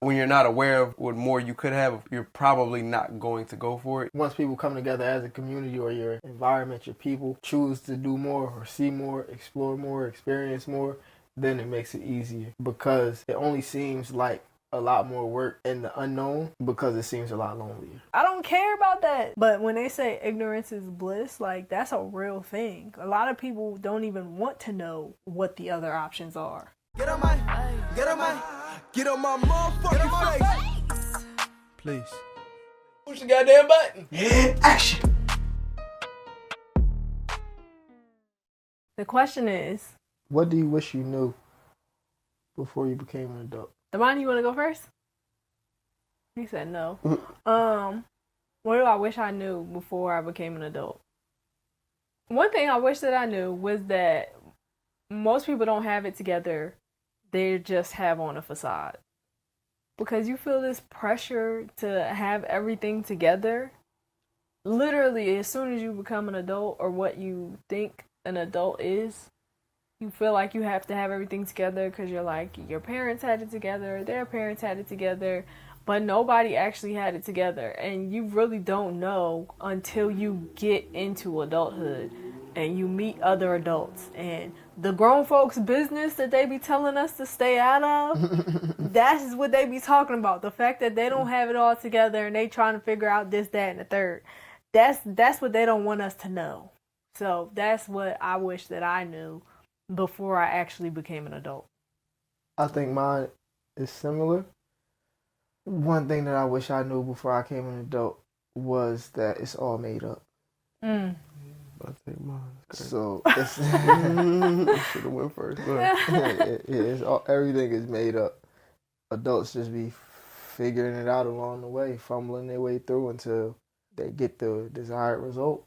when you're not aware of what more you could have, you're probably not going to go for it. Once people come together as a community or your environment, your people choose to do more or see more, explore more, experience more, then it makes it easier because it only seems like a lot more work in the unknown because it seems a lot lonelier. I don't care about that. But when they say ignorance is bliss, like that's a real thing. A lot of people don't even want to know what the other options are. Get on my motherfucking face. Please. Push the goddamn button. Action. The question is, what do you wish you knew before you became an adult? Damani, you want to go first? He said no. What do I wish I knew before I became an adult? One thing I wish that I knew was that most people don't have it together. They just have on a facade. Because you feel this pressure to have everything together. Literally, as soon as you become an adult or what you think an adult is, you feel like you have to have everything together because you're like, your parents had it together, their parents had it together, but nobody actually had it together. And you really don't know until you get into adulthood and you meet other adults. And the grown folks' business that they be telling us to stay out of, that's what they be talking about. The fact that they don't have it all together and they trying to figure out this, that, and the third. That's what they don't want us to know. So that's what I wish that I knew before I actually became an adult. I think mine is similar. One thing that I wish I knew before I became an adult was that it's all made up. I think mine. So it's Should have went first. everything is made up. Adults just be figuring it out along the way, fumbling their way through until they get the desired result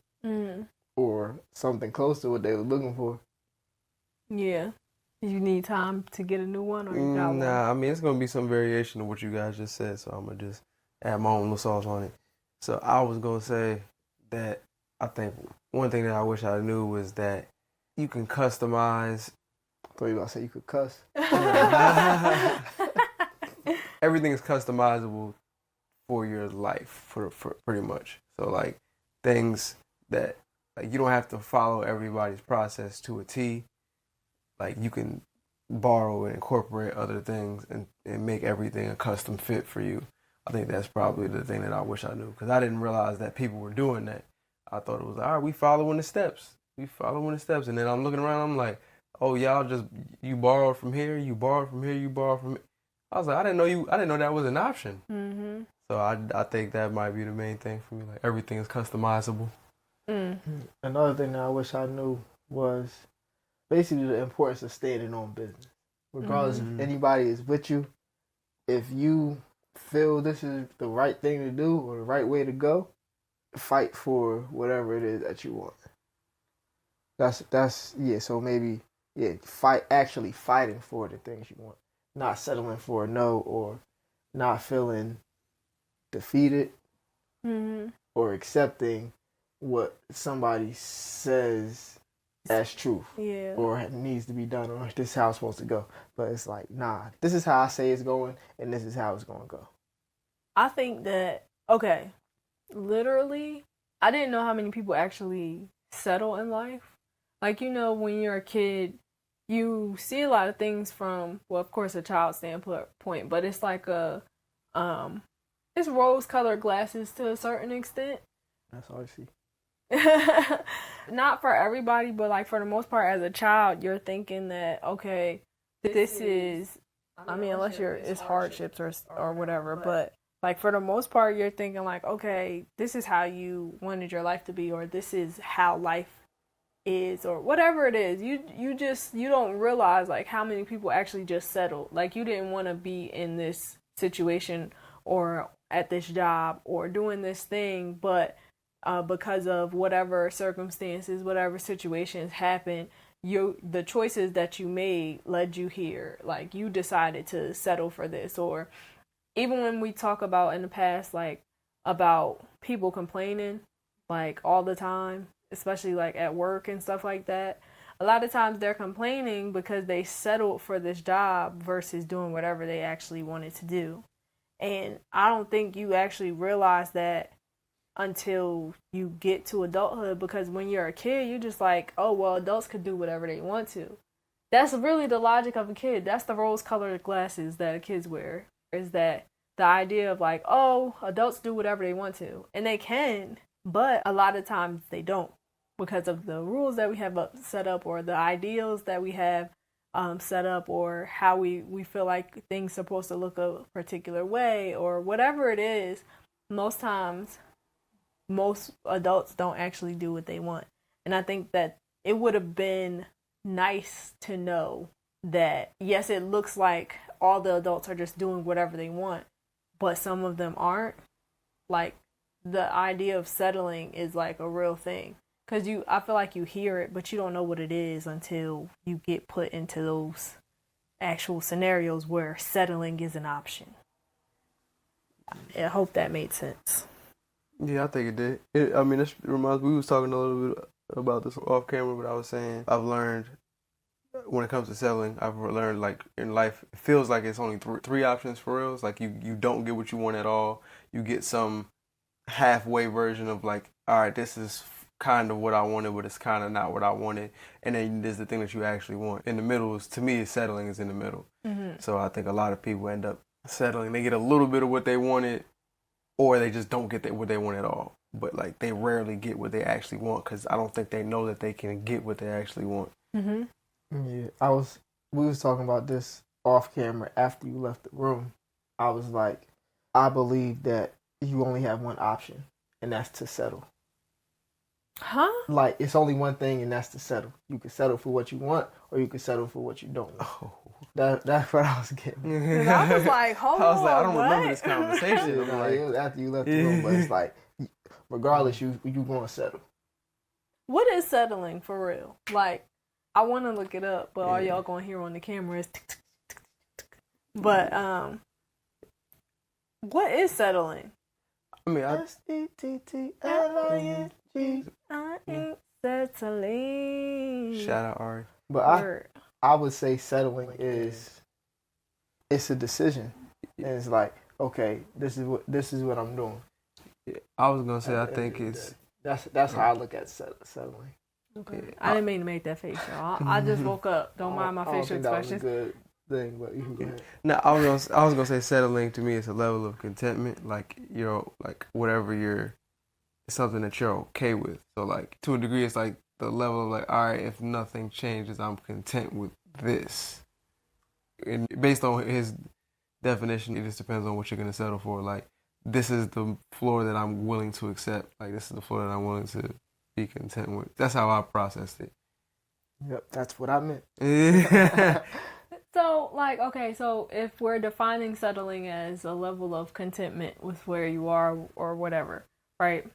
or something close to what they were looking for. Yeah. You need time to get a new one, or you got one? Nah, I mean, it's going to be some variation of what you guys just said, so I'm going to just add my own little sauce on it. So I was going to say that I think one thing that I wish I knew was that you can customize. I thought you were about to say you could cuss. Everything is customizable for your life, for pretty much. So, like, things that, like, you don't have to follow everybody's process to a T. Like, you can borrow and incorporate other things and make everything a custom fit for you. I think that's probably the thing that I wish I knew, because I didn't realize that people were doing that. I thought it was, all right, we following the steps. And then I'm looking around, I'm like, oh, y'all just, you borrowed from here, you borrowed from here, you borrowed from here. I was like, I didn't know that was an option. Mm-hmm. So I think that might be the main thing for me. Like, everything is customizable. Another thing that I wish I knew was basically the importance of standing on business. Regardless if anybody is with you, if you feel this is the right thing to do or the right way to go, fight for whatever it is that you want. That's so maybe fighting for the things you want. Not settling for a no or not feeling defeated or accepting what somebody says as truth or needs to be done or this is how it's supposed to go. But it's like, nah, this is how I say it's going and this is how it's going to go. I think that, literally, I didn't know how many people actually settle in life. Like, when you're a kid, you see a lot of things from, well, of course, a child's standpoint, but it's like it's rose-colored glasses to a certain extent. That's all I see. Not for everybody, but like for the most part, as a child, you're thinking that, okay, this is, unless it's hardships or whatever, but like for the most part, you're thinking like, okay, this is how you wanted your life to be, or this is how life is, or whatever it is. You don't realize like how many people actually just settled. Like, you didn't want to be in this situation or at this job or doing this thing, but because of whatever circumstances, whatever situations happened, the choices that you made led you here. Like, you decided to settle for this. Or even when we talk about in the past, like about people complaining like all the time, especially like at work and stuff like that, a lot of times they're complaining because they settled for this job versus doing whatever they actually wanted to do. And I don't think you actually realize that until you get to adulthood, because when you're a kid, you're just like, oh, well, adults could do whatever they want to. That's really the logic of a kid. That's the rose-colored glasses that kids wear, is that the idea of like, oh, adults do whatever they want to. And they can, but a lot of times they don't, because of the rules that we have set up, or the ideals that we have set up, or how we feel like things are supposed to look a particular way, or whatever it is. Most times, most adults don't actually do what they want. And I think that it would have been nice to know that, yes, it looks like all the adults are just doing whatever they want, but some of them aren't. Like, the idea of settling is like a real thing. Because I feel like you hear it, but you don't know what it is until you get put into those actual scenarios where settling is an option. I hope that made sense. Yeah, I think it did. I mean, this reminds me, we was talking a little bit about this off camera, but I was saying I've learned when it comes to settling, I've learned like in life, it feels like it's only three options for real. It's like you don't get what you want at all. You get some halfway version of like, all right, this is kind of what I wanted, but it's kind of not what I wanted. And then there's the thing that you actually want. In the middle is, to me, settling is in the middle. Mm-hmm. So I think a lot of people end up settling. They get a little bit of what they wanted, or they just don't get what they want at all. But like they rarely get what they actually want, because I don't think they know that they can get what they actually want. Mm-hmm. Yeah, we was talking about this off camera after you left the room. I was like, I believe that you only have one option, and that's to settle. Huh? Like, it's only one thing, and that's to settle. You can settle for what you want, or you can settle for what you don't want. Oh. That's what I was getting. I was like, hold on, I don't remember this conversation. It was after you left the room, but it's like, regardless, you going to settle. What is settling for real? Like, I want to look it up, but all y'all going to hear on the camera is tick, tick, tick, tick, tick. But, what is settling? I mean, S-E-T-T-L-I-N-G. I ain't settling. Shout out, Ari. But I would say settling is, it's a decision. And it's like, okay, this is what I'm doing. Yeah, I was gonna say, I think it's that's how I look at settling. Okay. Yeah. I didn't mean to make that face, y'all. I just woke up. Don't mind my facial expressions. That was a good thing, but you can go ahead. No, I was gonna say settling to me is a level of contentment, like, you know, like whatever it's something that you're okay with. So like to a degree, it's like the level of like, all right, if nothing changes, I'm content with this. And based on his definition, it just depends on what you're gonna settle for. Like, this is the floor that I'm willing to accept. Like, this is the floor that I'm willing to be content with. That's how I processed it. Yep, that's what I meant. So, like, okay, so if we're defining settling as a level of contentment with where you are or whatever, right?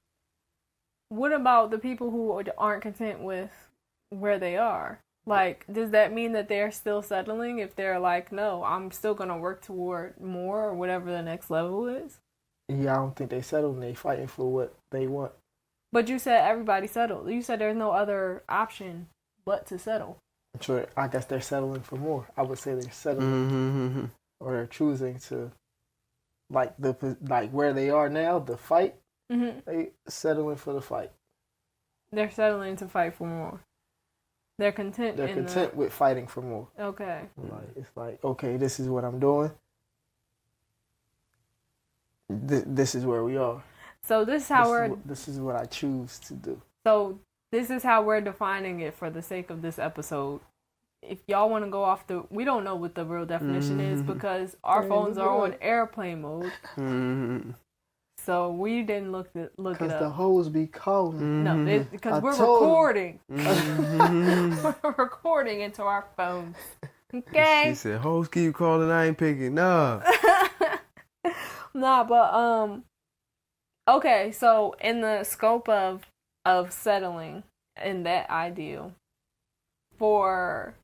What about the people who aren't content with where they are? Like, does that mean that they're still settling if they're like, no, I'm still going to work toward more or whatever the next level is? Yeah, I don't think they settled. They fighting for what they want. But you said everybody settled. You said there's no other option but to settle. Sure, I guess they're settling for more. I would say they're settling, or they're choosing to, like where they are now, the fight. Mm-hmm. They settling for the fight. They're settling to fight for more. They're content. They're content with fighting for more. Okay. It's like, okay, this is what I'm doing. This is where we are. So this is what I choose to do. So this is how we're defining it for the sake of this episode. If y'all want to go off we don't know what the real definition is, because our phones are on airplane mode. Mm-hmm. So we didn't look it up. Because the hoes be calling. No, because we're recording. We're recording into our phones. Okay. She said, hoes keep calling, I ain't picking. Nah. Nah, but okay, so in the scope of settling in that ideal, for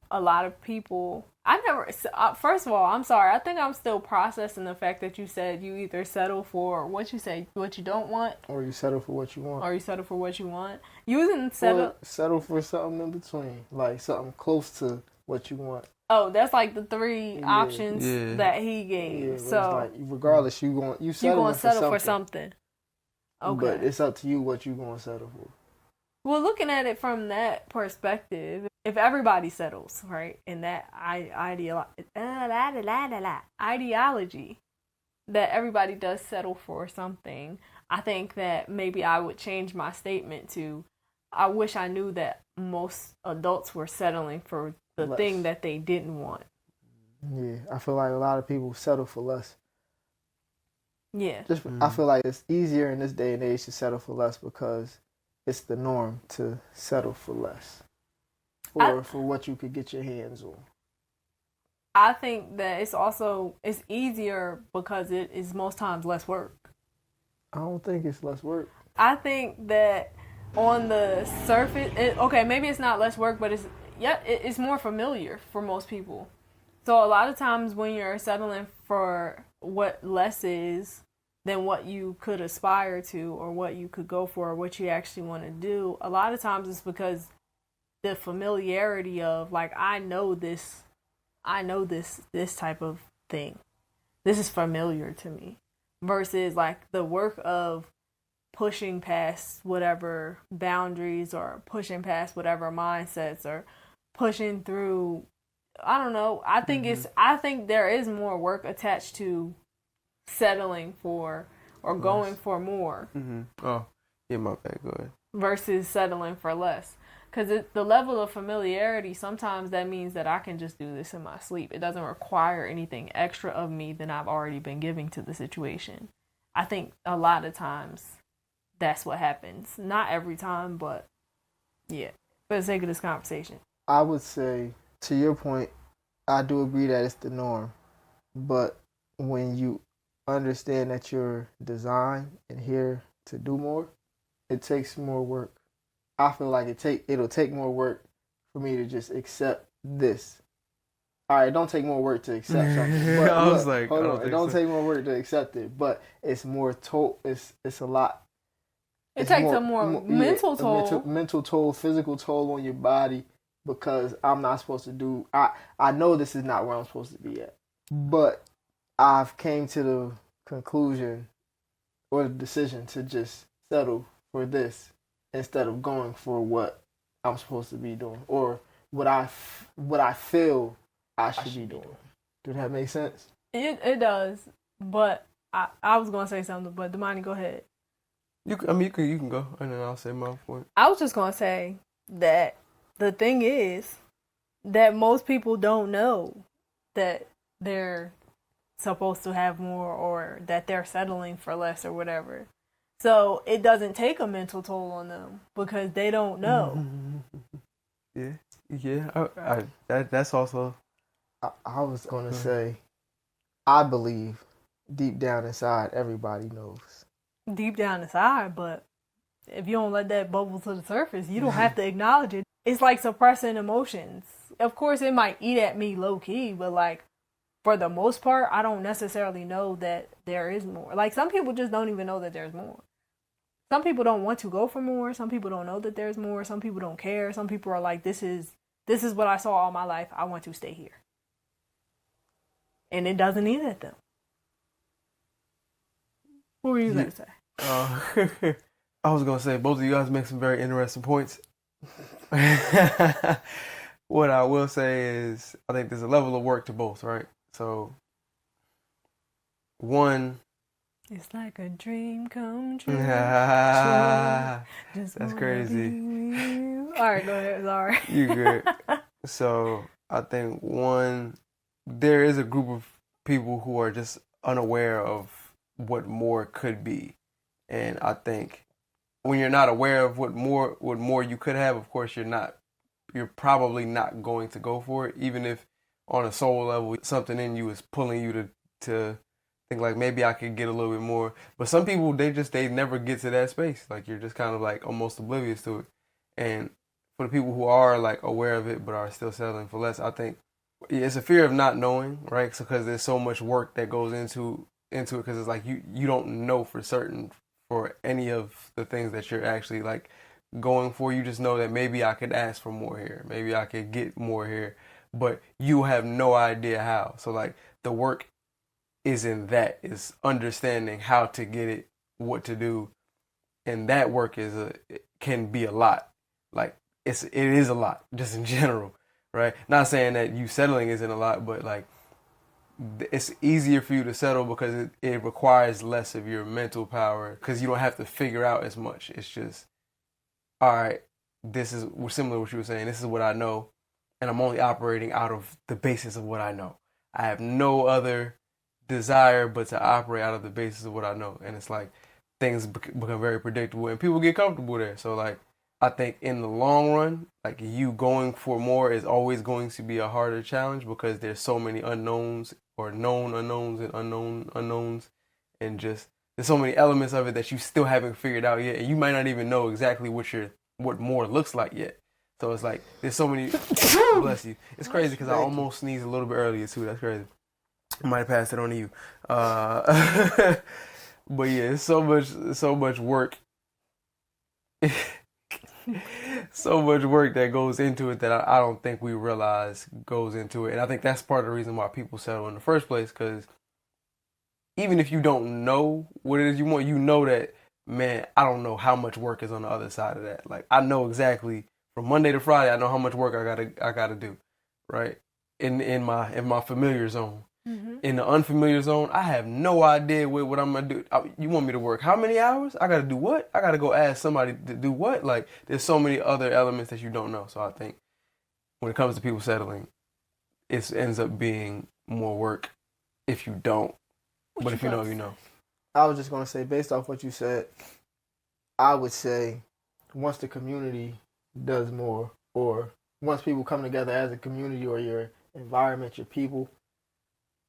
a lot of people, first of all, I'm sorry, I think I'm still processing the fact that you said you either settle for what you don't want, or you settle for what you want. You didn't settle. Or settle for something in between, like something close to what you want. Oh, that's like the three Yeah. options Yeah. that he gave. Yeah, So it's like regardless, you you settling gonna settle for something. something. But Okay. it's up to you what you gonna settle for. Well, looking at it from that perspective, if everybody settles, right, in that ideology that everybody does settle for something, I think that maybe I would change my statement to, I wish I knew that most adults were settling for the Less. thing that they didn't want. Yeah, I feel like a lot of people settle for less. Yeah. I feel like it's easier in this day and age to settle for less because it's the norm to settle for less, or for what you could get your hands on. I think that it's easier because it is most times less work. I don't think it's less work. I think that on the surface, maybe it's not less work, but it's more familiar for most people. So a lot of times when you're settling for what less is than what you could aspire to or what you could go for or what you actually want to do, a lot of times it's because the familiarity of, like, I know this type of thing. This is familiar to me. Versus like the work of pushing past whatever boundaries or pushing past whatever mindsets or pushing through, I don't know. I think there is more work attached to settling for or going for more. Oh, yeah, my bad. Go ahead. Versus settling for less. Because the level of familiarity, sometimes that means that I can just do this in my sleep. It doesn't require anything extra of me than I've already been giving to the situation. I think a lot of times that's what happens. Not every time, but yeah. For the sake of this conversation. I would say, to your point, I do agree that it's the norm. But when you understand that you're designed and here to do more, it takes more work. I feel like it'll take more work for me to just accept this. All right, it don't take more work to accept something. But I was like, hold I on, it don't so. take more work to accept it, but it's more it's a lot. It takes a more mental toll. Mental toll, physical toll on your body, because I'm not supposed to do. I know this is not where I'm supposed to be at, but I've came to the conclusion or the decision to just settle for this instead of going for what I'm supposed to be doing or what I feel I should be doing. Does that make sense? It does, but I was gonna say something, but Damani, go ahead. You can go, and then I'll say my point. I was just gonna say that the thing is that most people don't know that they're supposed to have more or that they're settling for less or whatever. So it doesn't take a mental toll on them because they don't know. Yeah. That's also. I was gonna say, I believe deep down inside everybody knows. Deep down inside, but if you don't let that bubble to the surface, you don't have to acknowledge it. It's like suppressing emotions. Of course, it might eat at me low key, but like for the most part, I don't necessarily know that there is more. Like some people just don't even know that there's more. Some people don't want to go for more. Some people don't know that there's more. Some people don't care. Some people are like, this is what I saw all my life. I want to stay here. And it doesn't eat at them. What were you going to say? I was going to say, both of you guys make some very interesting points. What I will say is, I think there's a level of work to both, right? So, one... It's like a dream come true. That's crazy. All right, go ahead. Sorry. You good. So, I think, one, there is a group of people who are just unaware of what more could be. And I think when you're not aware of what more you could have, of course you're probably not going to go for it, even if on a soul level something in you is pulling you to think like maybe I could get a little bit more. But some people they never get to that space. Like you're just kind of like almost oblivious to it. And for the people who are like aware of it but are still settling for less, I think it's a fear of not knowing, right? So because there's so much work that goes into it, because it's like you don't know for certain for any of the things that you're actually like going for. You just know that maybe I could ask for more here, maybe I could get more here, but you have no idea how. So like the work is in that, is understanding how to get it, what to do, and that work can be a lot. Like it is a lot just in general, right? Not saying that you settling isn't a lot, but like it's easier for you to settle because it requires less of your mental power because you don't have to figure out as much. It's just, all right, this is similar to what you were saying. This is what I know, and I'm only operating out of the basis of what I know. I have no other desire but to operate out of the basis of what I know. And it's like things become very predictable and people get comfortable there. So like I think in the long run, like you going for more is always going to be a harder challenge because there's so many unknowns or known unknowns and unknown unknowns, and just there's so many elements of it that you still haven't figured out yet, and you might not even know exactly what more looks like yet. So it's like there's so many. Bless you. It's crazy because I almost sneezed a little bit earlier too. That's crazy. I might have passed it on to you. But yeah, it's so much work. So much work that goes into it that I don't think we realize goes into it. And I think that's part of the reason why people settle in the first place, because even if you don't know what it is you want, you know that, man, I don't know how much work is on the other side of that. Like I know exactly from Monday to Friday, I know how much work I gotta do, right? In my familiar zone. Mm-hmm. In the unfamiliar zone, I have no idea what I'm gonna do. You want me to work how many hours? I gotta do what? I gotta go ask somebody to do what? Like there's so many other elements that you don't know. So I think when it comes to people settling, it ends up being more work if you don't. But if you know, you know. I was just gonna say, based off what you said, I would say once the community does more, or once people come together as a community, or your environment, your people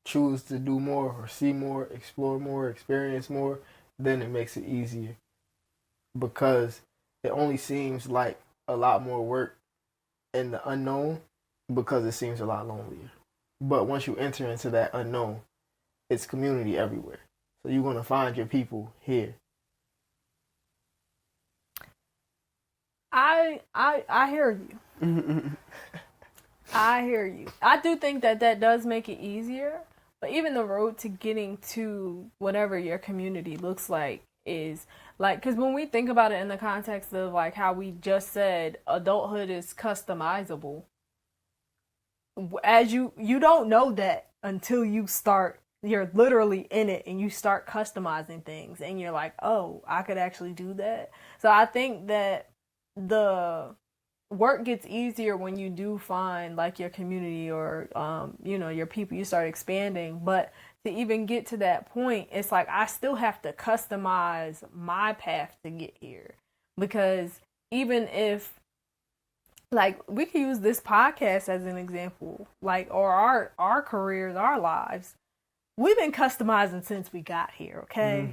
choose to do more or see more, explore more, experience more, then it makes it easier. Because it only seems like a lot more work in the unknown because it seems a lot lonelier. But once you enter into that unknown, it's community everywhere. So you're going to find your people here. I hear you. I hear you. I do think that does make it easier. But even the road to getting to whatever your community looks like is like, because when we think about it in the context of like how we just said adulthood is customizable, as you don't know that until you're literally in it and you start customizing things and you're like, oh, I could actually do that. So I think that the work gets easier when you do find like your community or your people, you start expanding. But to even get to that point, it's like I still have to customize my path to get here, because even if like we could use this podcast as an example, like, or our careers, our lives, we've been customizing since we got here, okay?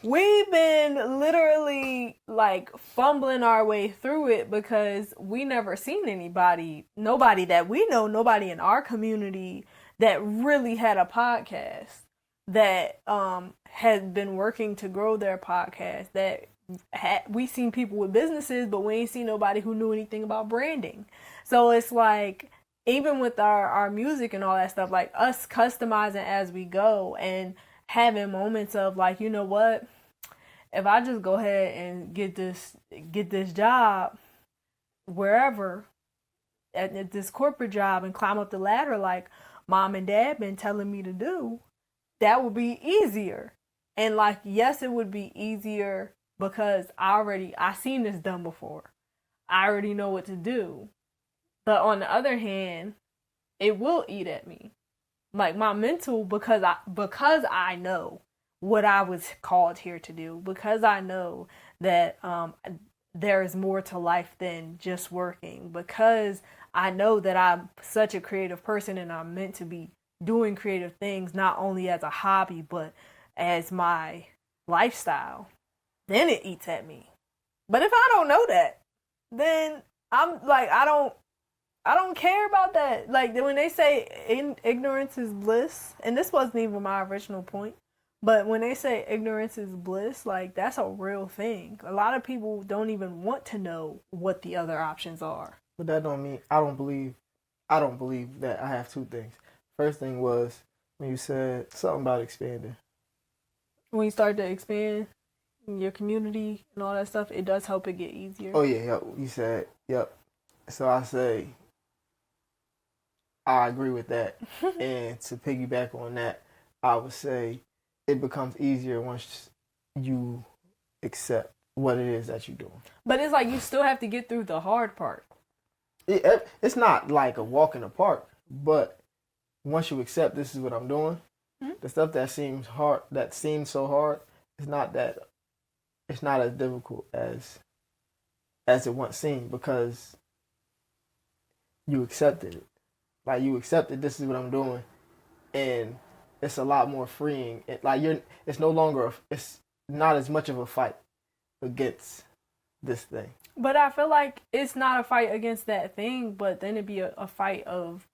We've been literally like fumbling our way through it because we never seen nobody that we know, nobody in our community that really had a podcast, that had been working to grow their podcast, that we seen people with businesses, but we ain't seen nobody who knew anything about branding. So it's like, even with our music and all that stuff, like us customizing as we go and having moments of like, you know what, if I just go ahead and get this job wherever at this corporate job and climb up the ladder like mom and dad been telling me to do, that would be easier. And like, yes, it would be easier because I seen this done before. I already know what to do. But on the other hand, it will eat at me. Like my mental, because I know what I was called here to do, because I know that there is more to life than just working, because I know that I'm such a creative person and I'm meant to be doing creative things, not only as a hobby, but as my lifestyle, then it eats at me. But if I don't know that, then I'm like, I don't care about that. Like when they say ignorance is bliss, and this wasn't even my original point, but when they say ignorance is bliss, like that's a real thing. A lot of people don't even want to know what the other options are. But that don't mean, I don't believe I don't believe that I have two things. First thing was when you said something about expanding. When you start to expand your community and all that stuff, it does help it get easier. Oh yeah, yep. You said, yep. So I say I agree with that. And to piggyback on that, I would say it becomes easier once you accept what it is that you're doing. But it's like you still have to get through the hard part. It's not like a walk in the park, but once you accept this is what I'm doing, the stuff that seems hard, that seems so hard, it's not as difficult as it once seemed because you accepted it. Like you accepted this is what I'm doing, and it's a lot more freeing. It's no longer it's not as much of a fight against this thing. But I feel like it's not a fight against that thing, but then it'd be a fight of,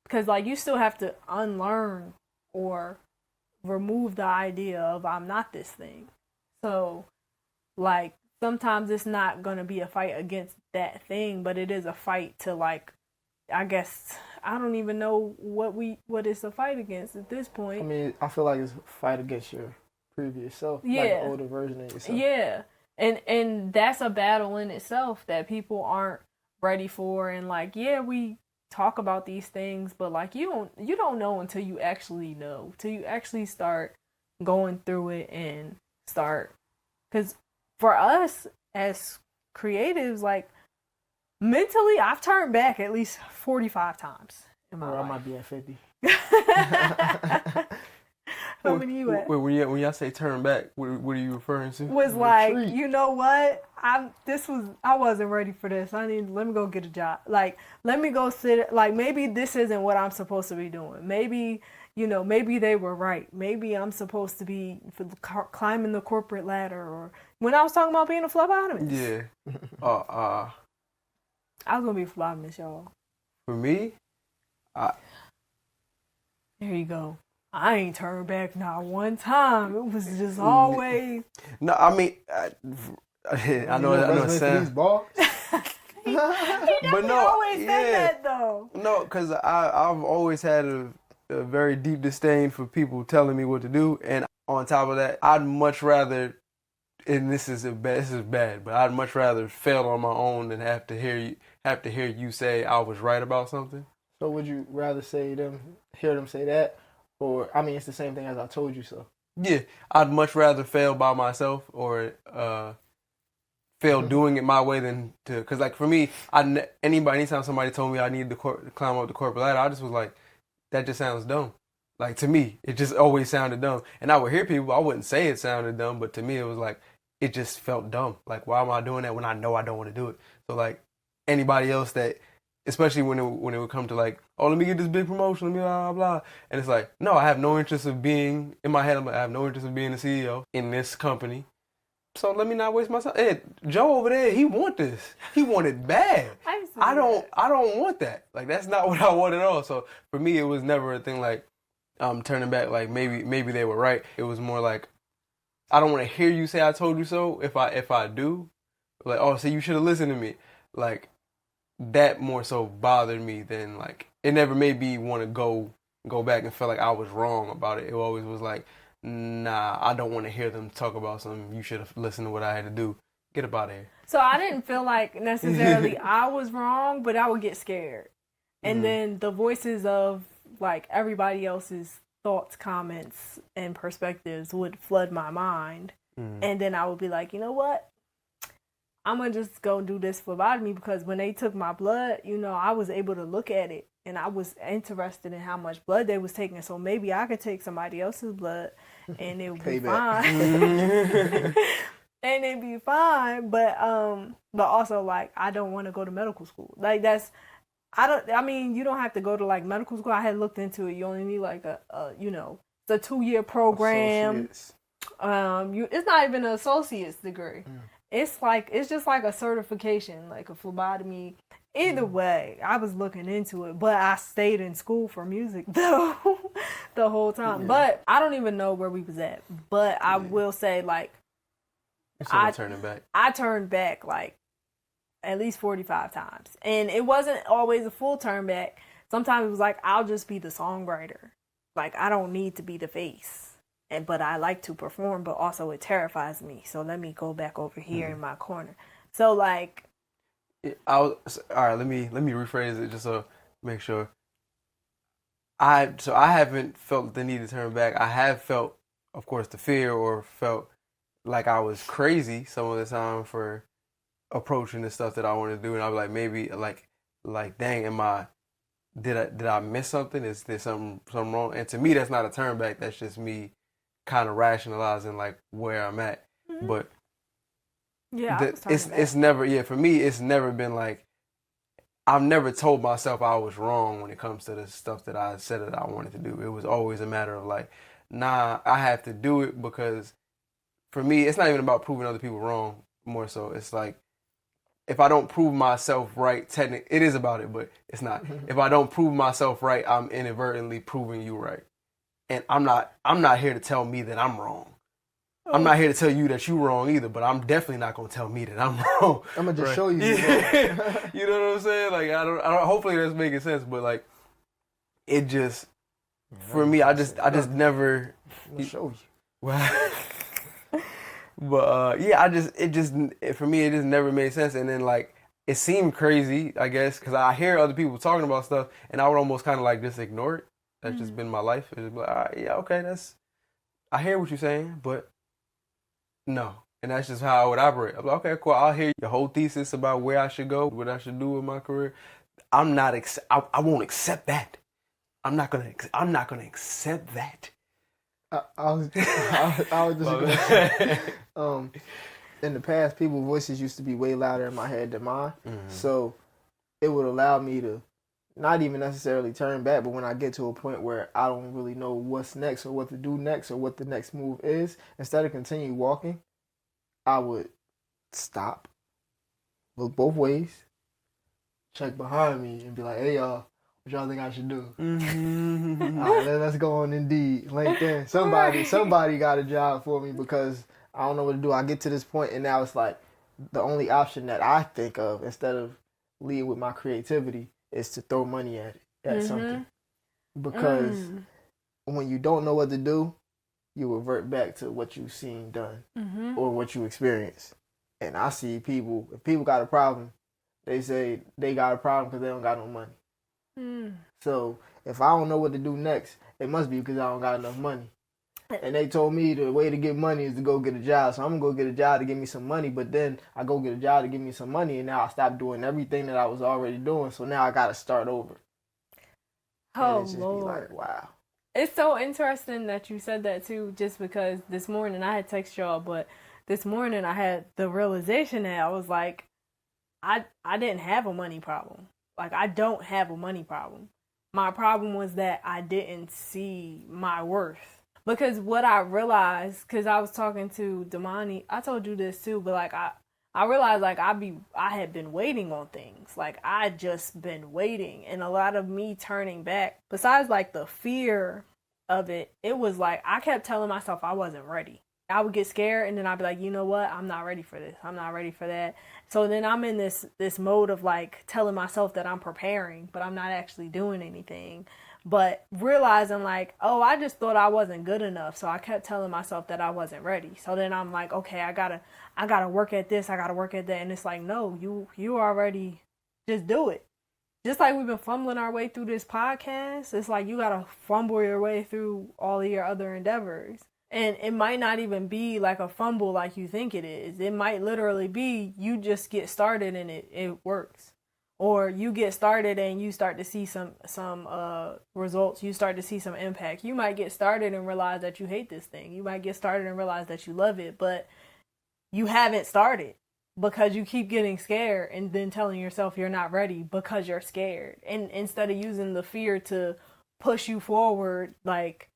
because like you still have to unlearn or remove the idea of I'm not this thing. So like sometimes it's not going to be a fight against that thing, but it is a fight to like, I guess, I don't even know what it's a fight against at this point. I mean, I feel like it's a fight against your previous self, Yeah. like an older version of yourself. Yeah. And that's a battle in itself that people aren't ready for. And like, yeah, we talk about these things, but like you don't know until you actually know, till you actually start going through it and start. Because for us as creatives, like mentally, I've turned back at least 45 times in my life. I might be at 50. How many you at? When y'all say turn back, what are you referring to? Was like, you know what? I wasn't ready for this. Let me go get a job. Like, let me go sit. Like, maybe this isn't what I'm supposed to be doing. Maybe, maybe they were right. Maybe I'm supposed to be climbing the corporate ladder. Or when I was talking about being a phlebotomist. Yeah. I was gonna be a phlebotomist, y'all. For me, there you go. I ain't turned back not one time. It was just always. No, I mean, I know it sounds. He definitely always said that though. No, because I've always had a very deep disdain for people telling me what to do, and on top of that, I'd much rather, and this is bad, but I'd much rather fail on my own than have to hear you say I was right about something. So would you rather hear them say that? Or, I mean, it's the same thing as I told you so. Yeah, I'd much rather fail by myself or fail doing it my way than to. Because, like, for me, anytime somebody told me I needed to climb up the corporate ladder, I just was like, that just sounds dumb. Like, to me, it just always sounded dumb. And I would hear people, I wouldn't say it sounded dumb, but to me, it was like, it just felt dumb. Like, why am I doing that when I know I don't want to do it? So, like, anybody else that, especially when it would come to like, oh, let me get this big promotion, let me blah, blah, blah. And it's like, no, I have no interest of being, in my head, I have no interest of being the CEO in this company. So let me not waste my time. Hey, Joe over there, he want this. He want it bad. I don't want that. Like, that's not what I want at all. So for me, it was never a thing like, turning back, like maybe they were right. It was more like, I don't want to hear you say I told you so. If I do, like, oh, so you should have listened to me. Like, that more so bothered me than like, it never made me want to go back and feel like I was wrong about it. It always was like, nah, I don't want to hear them talk about something. You should have listened to what I had to do. Get up out of here. So I didn't feel like necessarily I was wrong, but I would get scared. And then the voices of like everybody else's thoughts, comments, and perspectives would flood my mind. And then I would be like, you know what? I'm going to just go do this phlebotomy because when they took my blood, I was able to look at it and I was interested in how much blood they was taking. So maybe I could take somebody else's blood and it would be fine. And it'd be fine. But also like, I don't want to go to medical school. Like you don't have to go to like medical school. I had looked into it. You only need like it's a 2-year program. It's not even an associate's degree. It's just like a certification, like a phlebotomy. Either way, I was looking into it, but I stayed in school for music though the whole time. Yeah. But I don't even know where we was at. But I will say, like, I turned back. I turned back like at least 45 times. And it wasn't always a full turn back. Sometimes it was like, I'll just be the songwriter. Like, I don't need to be the face. But I like to perform, but also it terrifies me. So let me go back over here in my corner. So like, all right. Let me rephrase it just so make sure. I haven't felt the need to turn back. I have felt, of course, the fear, or felt like I was crazy some of the time for approaching the stuff that I want to do, and I was like, maybe like dang, did I miss something? Is there something wrong? And to me, that's not a turn back. That's just me kind of rationalizing like where I'm at. But yeah, it's never, for me, it's never been like, I've never told myself I was wrong when it comes to the stuff that I said that I wanted to do. It was always a matter of like, nah, I have to do it, because for me, it's not even about proving other people wrong. More so, it's like, if I don't prove myself right, technically, it is about it, but it's not. If I don't prove myself right, I'm inadvertently proving you right. And I'm not here to tell me that I'm wrong. I'm not here to tell you that you're wrong either, but I'm definitely not gonna tell me that I'm wrong. I'm gonna just show you. Yeah. You know what I'm saying? Like, I don't. Hopefully that's making sense, but like, it just, for me, I just never. I'm gonna show you. Well, but yeah, for me, it just never made sense. And then like, it seemed crazy, I guess, because I hear other people talking about stuff, and I would almost kind of like just ignore it. That's just been my life. It's just like, all right, yeah, okay, I hear what you're saying, but no. And that's just how I would operate. I'm like, okay, cool. I'll hear your whole thesis about where I should go, what I should do with my career. I won't accept that. I'm not gonna accept that. I was just gonna say, in the past, people's voices used to be way louder in my head than mine. So it would allow me to not even necessarily turn back, but when I get to a point where I don't really know what's next or what to do next or what the next move is, instead of continue walking, I would stop, look both ways, check behind me, and be like, hey, y'all, what y'all think I should do? All right, let's go on Indeed, LinkedIn. Somebody got a job for me, because I don't know what to do. I get to this point, and now it's like the only option that I think of, instead of lead with my creativity, is to throw money at something. Because when you don't know what to do, you revert back to what you've seen done or what you experienced. And I see people, if people got a problem, they say they got a problem because they don't got no money. So if I don't know what to do next, it must be because I don't got enough money. And they told me the way to get money is to go get a job. So I'm going to go get a job to give me some money. But then I go get a job to give me some money, and now I stop doing everything that I was already doing. So now I got to start over. Oh, and it's just Lord. be like, wow. It's so interesting that you said that too, just because this morning I had text y'all, but this morning I had the realization that I was like, I didn't have a money problem. Like, I don't have a money problem. My problem was that I didn't see my worth. Because what I realized, because I was talking to Damani, I told you this too, but like I realized like I had been waiting on things. Like, I just been waiting. And a lot of me turning back, besides like the fear of it, it was like I kept telling myself I wasn't ready. I would get scared, and then I'd be like, you know what? I'm not ready for this. I'm not ready for that. So then I'm in this mode of like telling myself that I'm preparing, but I'm not actually doing anything. But realizing like, oh, I just thought I wasn't good enough. So I kept telling myself that I wasn't ready. So then I'm like, okay, I gotta work at this. I gotta work at that. And it's like, no, you already just do it. Just like we've been fumbling our way through this podcast. It's like you gotta fumble your way through all of your other endeavors. And it might not even be like a fumble like you think it is. It might literally be you just get started and it works. Or you get started and you start to see some results. You start to see some impact. You might get started and realize that you hate this thing. You might get started and realize that you love it, but you haven't started because you keep getting scared and then telling yourself you're not ready because you're scared. And instead of using the fear to push you forward, like,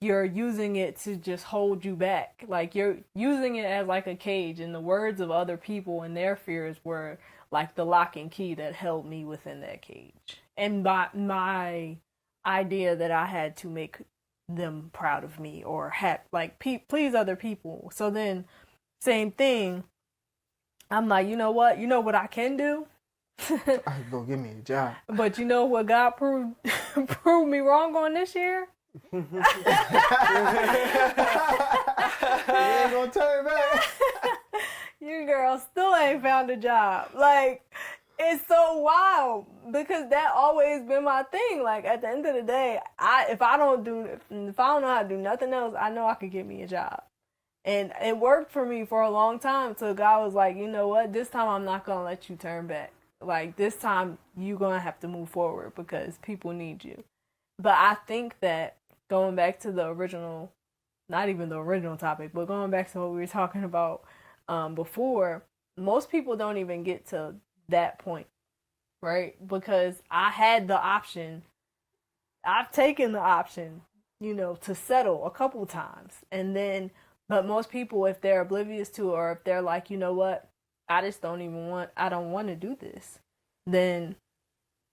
you're using it to just hold you back. Like, you're using it as like a cage, and the words of other people and their fears were like the lock and key that held me within that cage. And my idea that I had to make them proud of me or please other people. So then, same thing, I'm like, you know what? You know what I can do? I could go get me a job. But you know what God proved me wrong on this year? You ain't gonna turn back. You girl still ain't found a job. Like, it's so wild because that always been my thing. Like, at the end of the day, if I don't know how to do nothing else, I know I could get me a job. And it worked for me for a long time till God was like, you know what? This time I'm not gonna let you turn back. Like, this time you're gonna have to move forward because people need you. But I think that going back to the original, not even the original topic, but going back to what we were talking about before, most people don't even get to that point, right? Because I had the option, I've taken the option, to settle a couple times. And then, but most people, if they're oblivious to it, or if they're like, you know what, I don't want to do this, then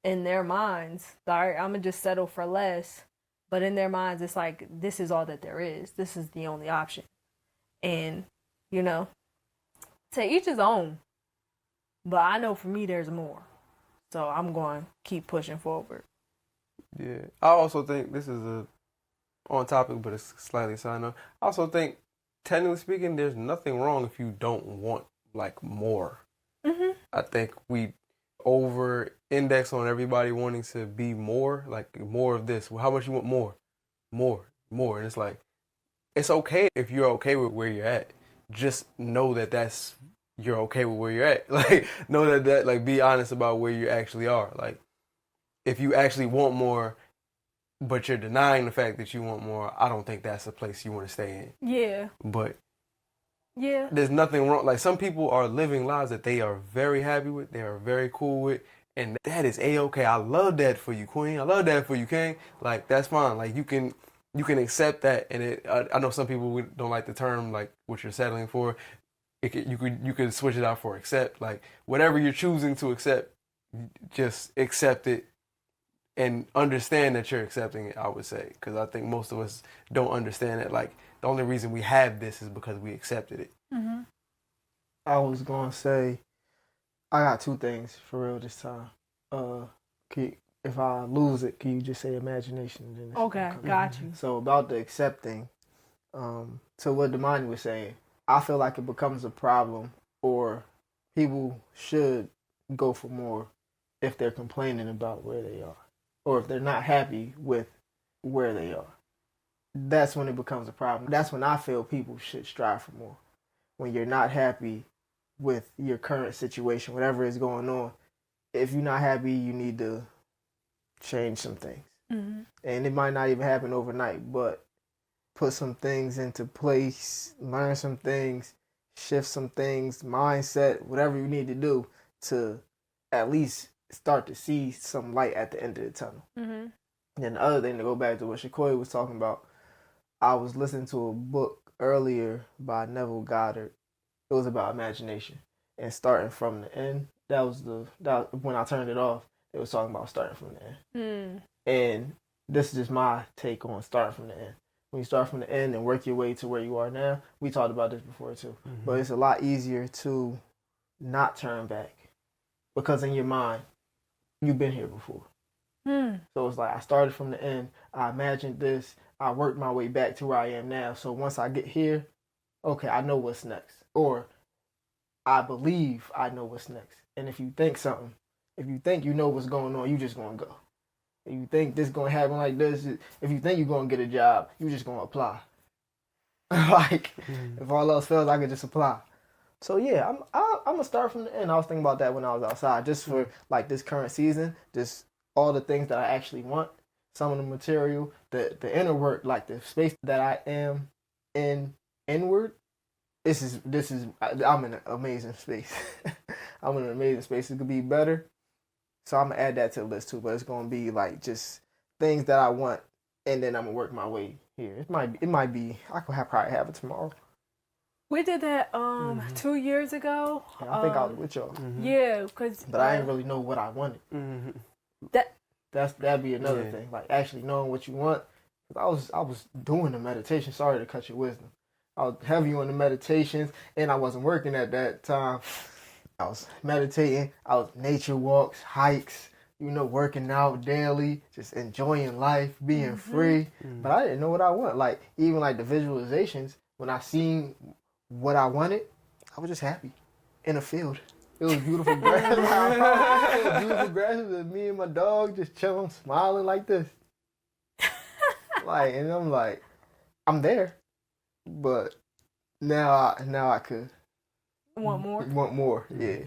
in their minds, all right, I'm going to just settle for less. But in their minds, it's like, this is all that there is. This is the only option. And, to each his own. But I know for me, there's more. So I'm going to keep pushing forward. Yeah. I also think this is on topic, but it's slightly side note. I also think, technically speaking, there's nothing wrong if you don't want, more. Mm-hmm. I think we over-index on everybody wanting to be more, more of this. Well, how much you want more? More. And it's like, it's okay if you're okay with where you're at. Just know that you're okay with where you're at. Know that, be honest about where you actually are. If you actually want more, but you're denying the fact that you want more, I don't think that's a place you want to stay in. Yeah. But yeah, there's nothing wrong. Some people are living lives that they are very happy with, they are very cool with, and that is A-okay. I love that for you, Queen. I love that for you, King. That's fine. You can accept that, and I know some people don't like the term what you're settling for. You could switch it out for accept. Whatever you're choosing to accept, just accept it and understand that you're accepting it. I would say, because I think most of us don't understand it. The only reason we have this is because we accepted it. Mm-hmm. I was gonna say, I got two things for real this time. If I lose it, can you just say imagination? Okay, got you. So about the accepting, to what Damani was saying, I feel like it becomes a problem, or people should go for more if they're complaining about where they are, or if they're not happy with where they are. That's when it becomes a problem. That's when I feel people should strive for more. When you're not happy with your current situation, whatever is going on, if you're not happy, you need to change some things. Mm-hmm. And it might not even happen overnight, but put some things into place, learn some things, shift some things, mindset, whatever you need to do to at least start to see some light at the end of the tunnel. Mm-hmm. And then the other thing, to go back to what Shakoy was talking about, I was listening to a book earlier by Neville Goddard. It was about imagination and starting from the end. That was when I turned it off. It was talking about starting from the end. Mm. And this is just my take on starting from the end. When you start from the end and work your way to where you are now, we talked about this before too. Mm-hmm. But it's a lot easier to not turn back because in your mind, you've been here before. Mm. So it's I started from the end. I imagined this. I worked my way back to where I am now. So once I get here, okay, I know what's next. Or I believe I know what's next. And if you think something, if you think you know what's going on, you just going to go. If you think this going to happen like this, if you think you're going to get a job, you just going to apply. If all else fails, I could just apply. So yeah, I'm going to start from the end. I was thinking about that when I was outside, just for this current season, just all the things that I actually want, some of the material, the inner work, the space that I am in inward. This is I'm in an amazing space. I'm in an amazing space. It could be better. So I'm gonna add that to the list too. But it's gonna be just things that I want, and then I'm gonna work my way here. It might be. I could probably have it tomorrow. We did that 2 years ago. Yeah, I think I was with y'all. Mm-hmm. Yeah, because but I didn't really know what I wanted. Mm-hmm. That'd be another thing. Actually knowing what you want. Cause I was doing the meditation. Sorry to cut your wisdom. I was heavy on the meditations, and I wasn't working at that time. I was meditating. I was nature walks, hikes, working out daily, just enjoying life, being free. But I didn't know what I want. Like, even like the visualizations, when I seen what I wanted, I was just happy in a field. It was beautiful grass. It was beautiful grass with me and my dog just chilling, smiling like this. And I'm like, I'm there. But now I could Want more? Want more, yeah.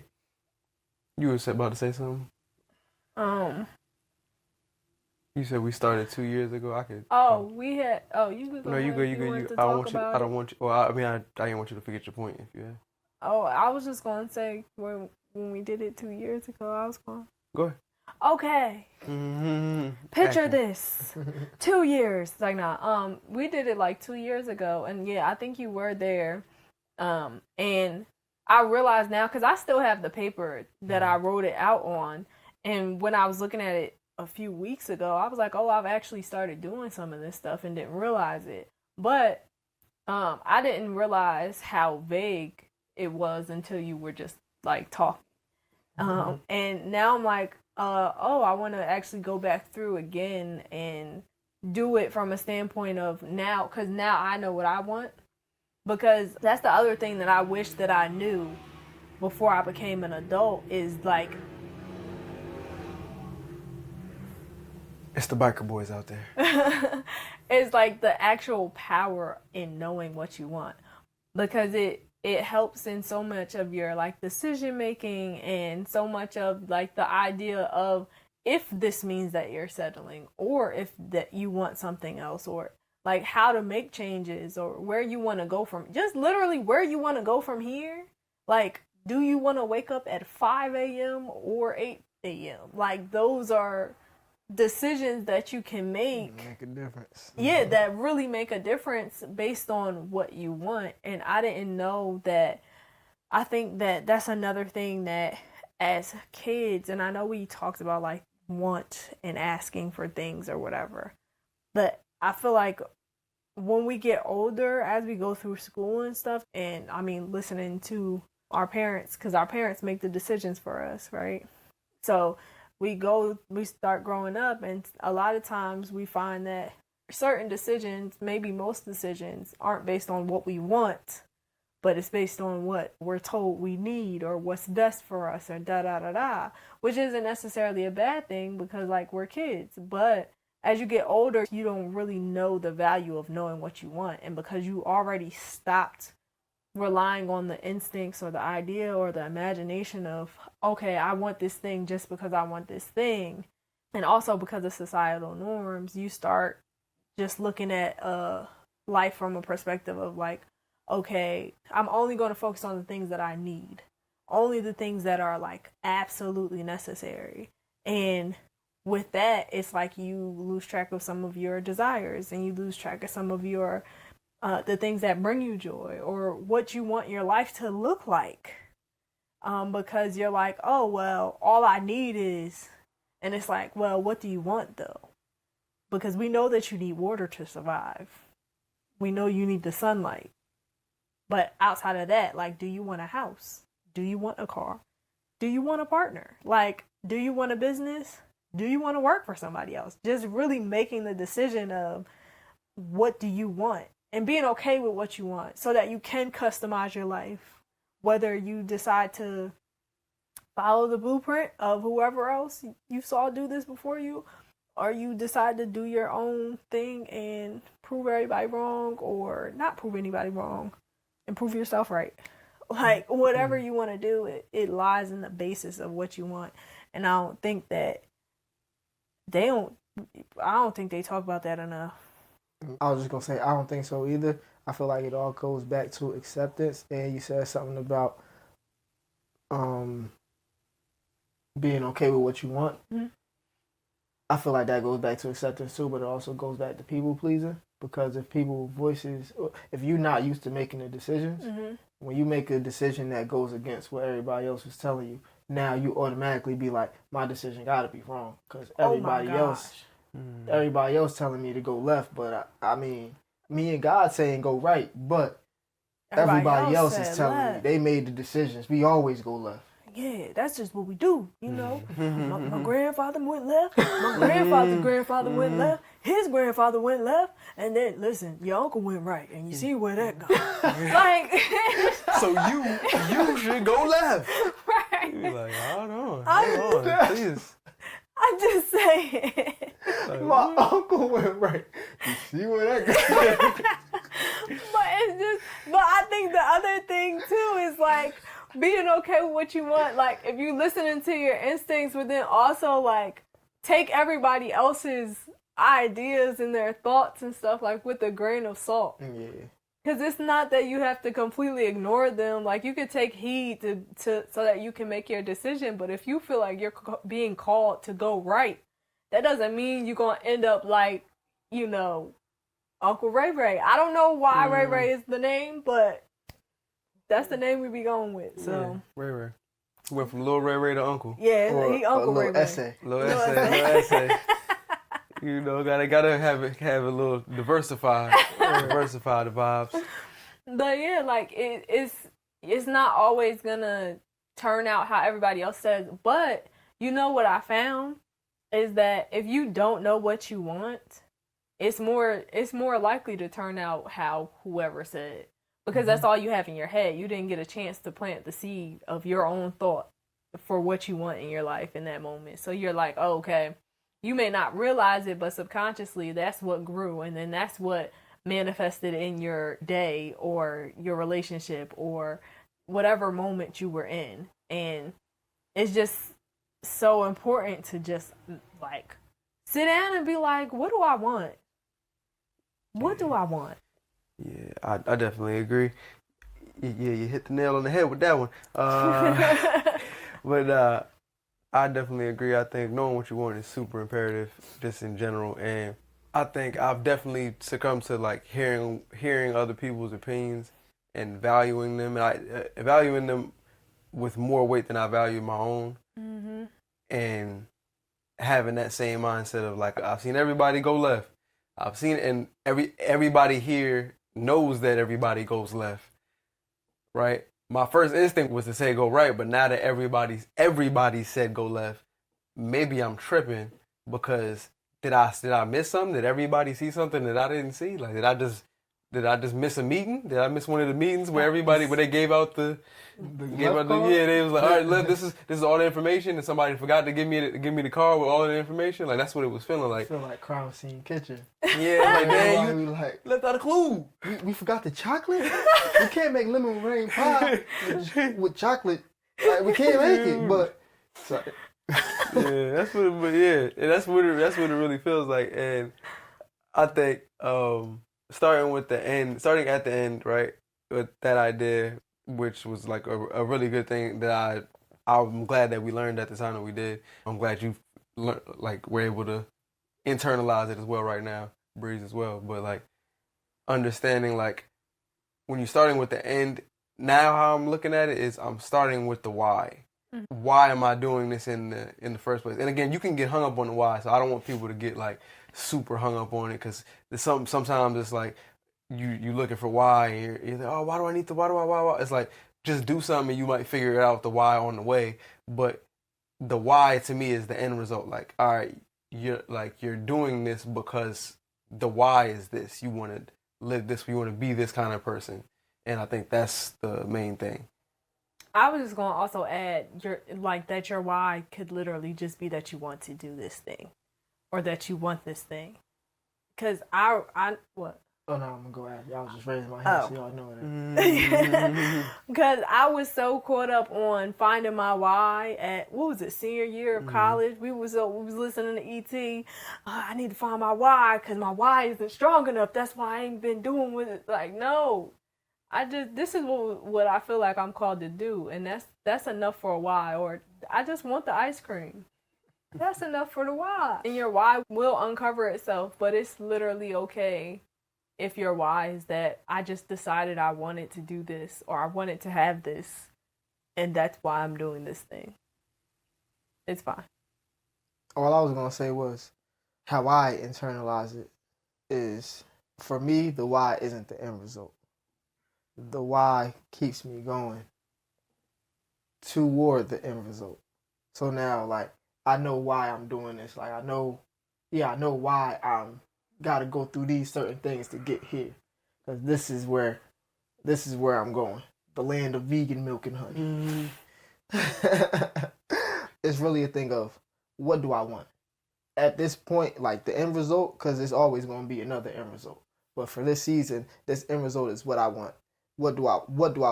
You were about to say something? You said we started 2 years ago. I could. We had. You could go. No, you ahead. good. I don't want you. I don't want you. Well, I didn't want you to forget your point. If you had. Oh, I was just gonna say when we did it 2 years ago, I was going. Go ahead. Okay. Picture this. 2 years. Like, nah. We did it like 2 years ago, and yeah, I think you were there. And I realize now, because I still have the paper that I wrote it out on, and when I was looking at it a few weeks ago, I was like, oh, I've actually started doing some of this stuff and didn't realize it. But I didn't realize how vague it was until you were just like talking. And now I'm like, I want to actually go back through again and do it from a standpoint of now, because now I know what I want. Because that's the other thing that I wish that I knew before I became an adult is like, it's the biker boys out there. it's like the actual power in knowing what you want, because it helps in so much of your like decision making, and so much of like the idea of if this means that you're settling, or if that you want something else, or like how to make changes, or where you want to go from, just literally where you want to go from here. Like, do you want to wake up at 5 a.m. or 8 a.m.? Like, those are decisions that you can make a difference. Yeah, that really make a difference based on what you want. And I didn't know that. I think that that's another thing that as kids, and I know we talked about like want and asking for things or whatever, but I feel like when we get older, as we go through school and stuff, and I mean listening to our parents, because our parents make the decisions for us, right? So we start growing up, and a lot of times we find that certain decisions, maybe most decisions, aren't based on what we want, but it's based on what we're told we need, or what's best for us, or da-da-da-da, which isn't necessarily a bad thing, because like we're kids. But as you get older, you don't really know the value of knowing what you want, and because you already stopped relying on the instincts or the idea or the imagination of, okay, I want this thing just because I want this thing, and also because of societal norms, you start just looking at life from a perspective of like, okay, I'm only going to focus on the things that I need, only the things that are like absolutely necessary. And with that, it's like you lose track of some of your desires, and you lose track of some of your the things that bring you joy, or what you want your life to look like, because you're like, oh well, all I need is, and it's like, well, what do you want though? Because we know that you need water to survive, we know you need the sunlight, but outside of that, like, do you want a house? Do you want a car? Do you want a partner? Like, do you want a business? Do you want to work for somebody else? Just really making the decision of what do you want, and being okay with what you want, so that you can customize your life. Whether you decide to follow the blueprint of whoever else you saw do this before you, or you decide to do your own thing and prove everybody wrong, or not prove anybody wrong and prove yourself right. Like, whatever you want to do, it lies in the basis of what you want. And I don't think that I don't think they talk about that enough. I was just going to say, I don't think so either. I feel like it all goes back to acceptance. And you said something about being okay with what you want. Mm-hmm. I feel like that goes back to acceptance too, but it also goes back to people pleasing. Because if if you're not used to making the decisions, mm-hmm. when you make a decision that goes against what everybody else is telling you, now you automatically be like, my decision got to be wrong. Because everybody else telling me to go left, but I mean, me and God saying go right, but everybody else is telling me they made the decisions. We always go left. yeah, that's just what we do, you know. My grandfather went left, my grandfather's grandfather went left, his grandfather went left, and then, listen, your uncle went right, and you see where that goes. Like, So you should go left. right. You be like, hold on, please. I'm just saying. Like, My uncle went right. You see where that goes? But I think the other thing too is like being okay with what you want. Like if you listening to your instincts, but then also like take everybody else's ideas and their thoughts and stuff like with a grain of salt. Yeah. Because it's not that you have to completely ignore them. Like you could take heed to so that you can make your decision. But if you feel like you're being called to go right, that doesn't mean you're gonna end up like, you know, Uncle Ray Ray. I don't know why Ray Ray is the name, but that's the name we be going with. So Ray Ray. Went from Lil Ray Ray to Uncle. yeah, Or he Uncle Ray Ray. essay. Little essay. You know, gotta have a little diversify the vibes. But yeah, like it's not always gonna turn out how everybody else says. But you know what I found is that if you don't know what you want, it's more likely to turn out how whoever said, because that's all you have in your head. You didn't get a chance to plant the seed of your own thought for what you want in your life in that moment. So you're like, oh, okay, you may not realize it, but subconsciously that's what grew, and then that's what manifested in your day or your relationship or whatever moment you were in. And it's just so important to just like sit down and be like, what do I want? What do I want? Yeah, I definitely agree. Yeah, you hit the nail on the head with that one. But I definitely agree. I think knowing what you want is super imperative, just in general. And I think I've definitely succumbed to like hearing other people's opinions and valuing them, and valuing them with more weight than I value my own. Mm-hmm. And having that same mindset of like, I've seen everybody go left. I've seen it, and everybody here knows that everybody goes left, right? My first instinct was to say go right, but now that everybody said go left, maybe I'm tripping because did I miss something? Did everybody see something that I didn't see? Like did I just miss a meeting? Did I miss one of the meetings where they gave out they was like, all right, look, this is all the information, and somebody forgot to give me the card with all the information. Like that's what it was feeling like. I feel like crime scene kitchen. Yeah, like man, you like left out a clue. We forgot the chocolate. We can't make lemon meringue pie with chocolate. Like we can't make it, but yeah, that's what. But yeah, and that's what it really feels like. And I think starting at the end, right, with that idea, which was like a really good thing that I'm glad that we learned at the time that we did. I'm glad you were able to internalize it as well right now, Breeze as well. But like understanding like when you're starting with the end, now how I'm looking at it is I'm starting with the why. Mm-hmm. Why am I doing this in the first place? And again, you can get hung up on the why, so I don't want people to get like super hung up on it, because sometimes it's like you looking for why, and you're like, oh, why do I need to, why? It's like, just do something and you might figure out the why on the way. But the why to me is the end result. Like, all right, you're doing this because the why is this. You want to live this, you want to be this kind of person. And I think that's the main thing. I was just going to also add your why could literally just be that you want to do this thing or that you want this thing. Because what? Oh, no, I'm going to go after. I was just raising my hand so y'all know that. Because I was so caught up on finding my why at, senior year of college. We was listening to E.T. I need to find my why because my why isn't strong enough. That's why I ain't been doing with it. Like, no. This is what I feel like I'm called to do. And that's enough for a why. Or I just want the ice cream. That's enough for the why. And your why will uncover itself, but it's literally okay if your why is that I just decided I wanted to do this or I wanted to have this, and that's why I'm doing this thing. It's fine. All I was going to say was how I internalize it is, for me, the why isn't the end result. The why keeps me going toward the end result. So now, like, I know why I'm doing this. Like, I know why I'm got to go through these certain things to get here. Because this is where I'm going. The land of vegan milk and honey. It's really a thing of, what do I want? At this point, like, the end result, because it's always going to be another end result. But for this season, this end result is what I want. What do I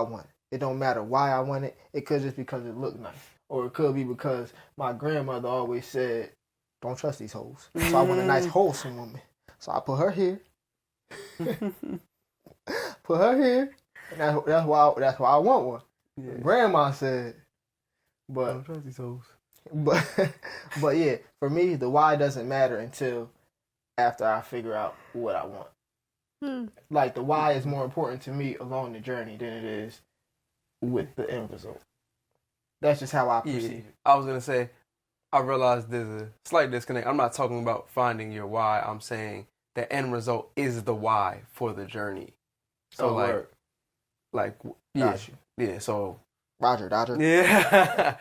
want? It don't matter why I want it. It could just because it looked nice. Or it could be because my grandmother always said, don't trust these hoes. So I want a nice wholesome woman. So I put her here. Put her here. And that's why I want one. Yeah. Grandma said, but don't trust these hoes. But yeah, for me, the why doesn't matter until after I figure out what I want. Like, the why is more important to me along the journey than it is with the end result. That's just how I perceive it. I was going to say, I realized there's a slight disconnect. I'm not talking about finding your why. I'm saying the end result is the why for the journey. So, Got you. Yeah, so... Roger, Dodger. Yeah.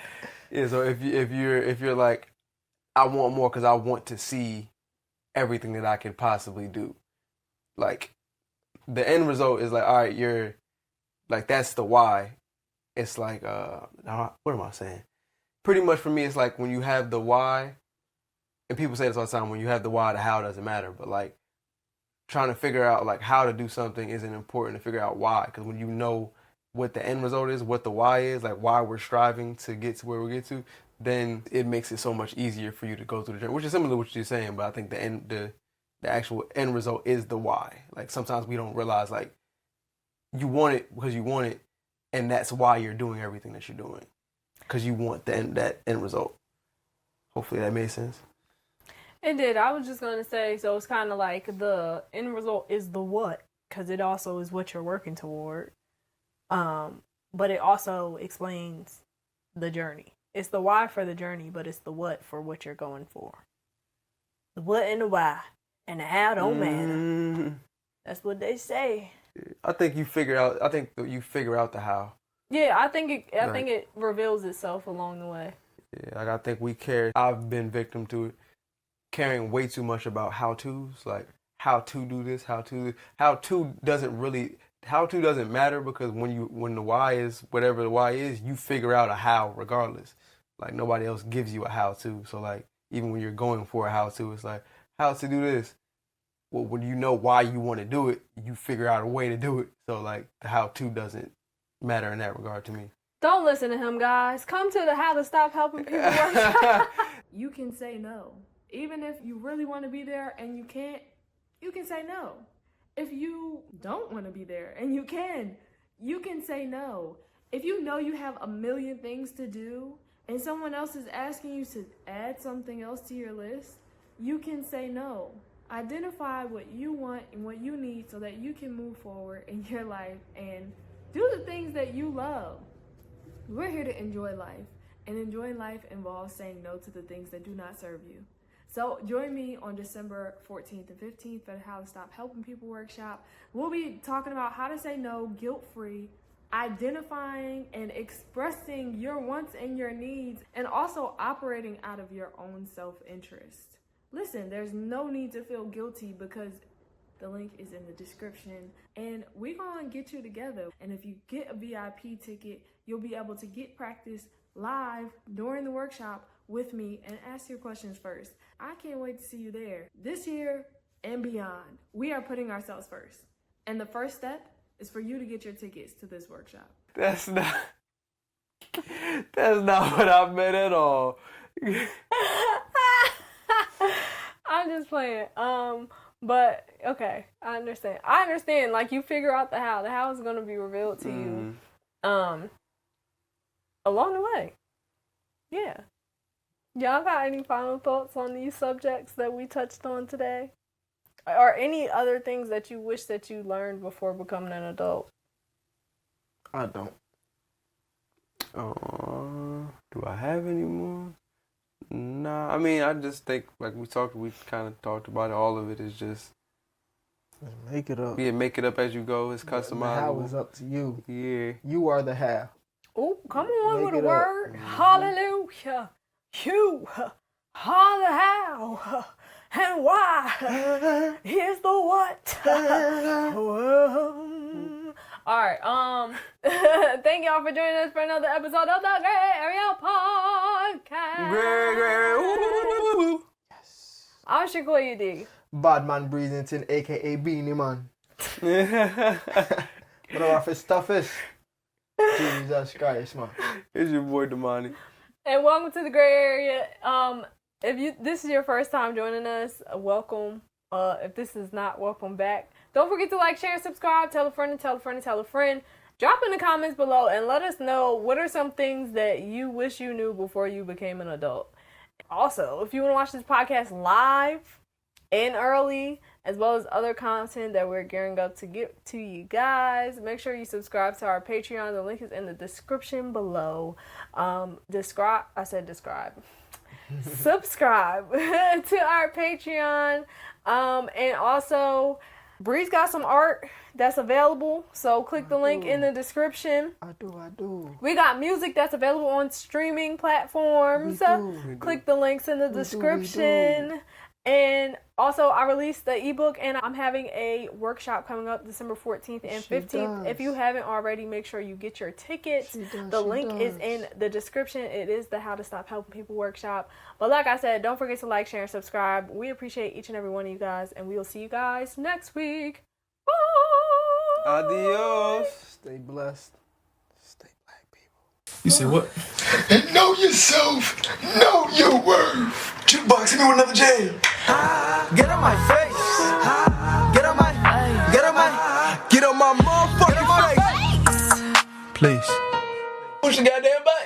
Yeah, so if you're like, I want more because I want to see everything that I can possibly do. Like, the end result is like, all right, you're like, that's the why. It's like, what am I saying? Pretty much for me, it's like when you have the why, and people say this all the time, when you have the why, the how doesn't matter. But like, trying to figure out like how to do something isn't important to figure out why. Because when you know what the end result is, what the why is, like why we're striving to get to where we get to, then it makes it so much easier for you to go through the journey, which is similar to what you're saying. But I think the actual end result is the why. Like, sometimes we don't realize, like, you want it because you want it, and that's why you're doing everything that you're doing, because you want that end result. Hopefully that made sense. It did. I was just going to say, so it's kind of like the end result is the what, because it also is what you're working toward. But it also explains the journey. It's the why for the journey, but it's the what for what you're going for. The what and the why, and the how don't matter. That's what they say. I think you figure out the how. Yeah, I think it reveals itself along the way. Yeah, like, I think we care. I've been victim to it, caring way too much about how-tos, like how to do this, how to doesn't matter, because when the why is whatever the why is, you figure out a how regardless. Like, nobody else gives you a how to. So like, even when you're going for a how to, it's like, how to do this. Well, when you know why you want to do it, you figure out a way to do it. So like, the how to doesn't matter in that regard to me. Don't listen to him, guys. Come to the How to Stop Helping People workshop. You can say no. Even if you really want to be there and you can't, you can say no. If you don't want to be there and you can say no. If you know you have a million things to do and someone else is asking you to add something else to your list, you can say no. Identify what you want and what you need so that you can move forward in your life and do the things that you love. We're here to enjoy life, and enjoying life involves saying no to the things that do not serve you. So join me on December 14th and 15th for the How to Stop Helping People workshop. We'll be talking about how to say no guilt-free, identifying and expressing your wants and your needs, and also operating out of your own self-interest. Listen, there's no need to feel guilty because the link is in the description, and we're going to get you together. And if you get a VIP ticket, you'll be able to get practice live during the workshop with me and ask your questions first. I can't wait to see you there. This year and beyond, we are putting ourselves first. And the first step is for you to get your tickets to this workshop. That's not what I meant at all. I'm just playing. But okay, I understand. Like, you figure out the how. The how is going to be revealed to you along the way. Yeah. Y'all got any final thoughts on these subjects that we touched on today? Or any other things that you wish that you learned before becoming an adult? I don't. Do I have any more? Nah, I mean, I just think, like we kind of talked about it, all of it is just... Make it up. Yeah, make it up as you go. It's customizable. The how is up to you. Yeah. You are the how. Oh, come on Make with a it up. word. Hallelujah. You holler how and why. Here's the what. All right. Thank y'all for joining us for another episode of the Grae Area Podcast. Grae. I'm Shakoya D. Badman Breathington, aka Beanie Man. What our stuff is? Jesus Christ, man. It's your boy Damani. And welcome to the Grae Area. If this is your first time joining us, welcome. If this is not, welcome back. Don't forget to like, share, and subscribe. Tell a friend and tell a friend and tell a friend. Drop in the comments below and let us know what are some things that you wish you knew before you became an adult. Also, if you want to watch this podcast live and early, as well as other content that we're gearing up to get to you guys, make sure you subscribe to our Patreon. The link is in the description below. Subscribe to our Patreon. And also, Bree's got some art that's available, so click the link in the description. I do. We got music that's available on streaming platforms. Click the links in the description. And also, I released the ebook, and I'm having a workshop coming up December 14th and 15th. If you haven't already, make sure you get your tickets. The link is in the description. It is the How to Stop Helping People workshop. But like I said, don't forget to like, share, and subscribe. We appreciate each and every one of you guys, and we will see you guys next week. Bye! Adios. Stay blessed. Stay black, people. You say what? And know yourself, know your worth. Jukebox, me with another jam. Get on my face. Get on my motherfucking face. Please. Push the goddamn button.